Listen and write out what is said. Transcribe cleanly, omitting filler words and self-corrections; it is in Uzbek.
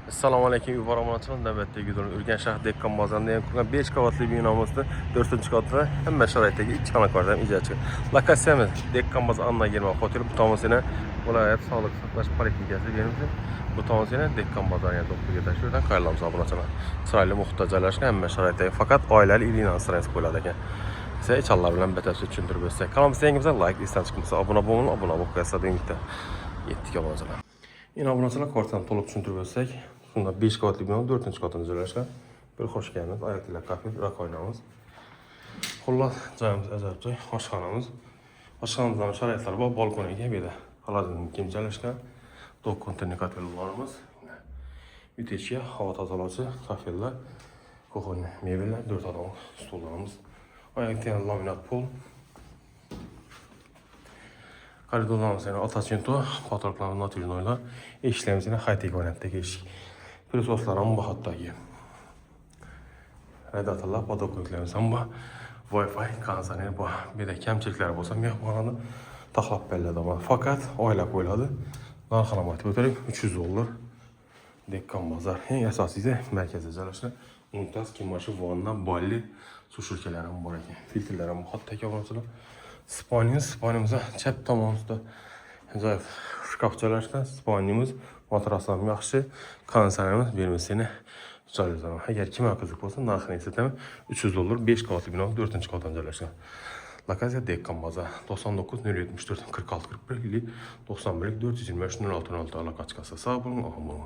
Assalomu alaykum, yuboramoqchiman. Navbatdagi videoni Urganch shahar Dehqon bozorida ham qurgan 5 qavatli binomizda 4-qavatda hamma sharoitdagi 2 xona kvartira ijarachi. Lokatsiyamiz Dehqon bozor Anna German hotel bu tomonsidan viloyat sog'liq saqlash poliklinikasi beramiz. Bu tomonsidan Dehqon bozoriga to'g'ri tashuvdan qayerlarimiz obunachilar. Chiroyli muhitda joylashgan hamma sharoitdagi faqat oilali ilinasirasiz qo'yiladi ekan. Size inşallah bilen batafsil tushuntirib o'tsak. Kanalımıza yangi bo'lsa like, istan chiqmasa obuna bo'lib, obuna bo'lib qo'yasiz dengda. Yetdik obunachilar. Yine obunachilar kvartirani to'liq tushuntirib o'tsak. Bunda 5 qavatli bino 4-qavatda joylashgan. Bir xo'sh kelibsiz. Oyoqlar kafe, rakoynamiz. Xullas, joyimiz ajoyib joy. Oshxonamiz. Oshxonamizdan sharoitlar bor, balkoniga bir de xolodilnik kim joylashgan. 9 konteyner kafellarimiz. Ütechga, havo tozalovchi kafellar, kuxonniy mebellar, 4 odam stullarimiz. Oyoqdan laminat pol. Koridorlarimiz yana atachento, patroklarimiz naturinoylar. Eshiklarimiz yana high-tech variantdagi eshik. Plyuslar ham bor hattoki. Radiatorlar, podokliklarimiz ham bor. Wi-Fi, konditsioner bor. Bir de kamchiliklari bo'lsa, mehmonxonani taxlab beriladi. Faqat oila qo'yiladi. Narxini aytib o'taylik, $300. Dehqon bozor. Eng asosiysi markazda joylashgan. Mumtoz kimoshi vanna, bolli, sushilkalar ham bor ekan. Filtrlar ham hattoki obunachilar. Spanimiz chap tomonida joy shkaf joylashgan. Spanimiz matrasi ham yaxshi, konditsionerimiz bermasini joylashgan. Agar kimga qiziq bo'lsa, narxini eslatamiz. $300, 5 qavatli bino, 4-qavatdan joylashgan. Lokatsiya Dehqon bozor 99 074 46 41 91 423 06 06 aloqa chiqarsa sog' bo'ling.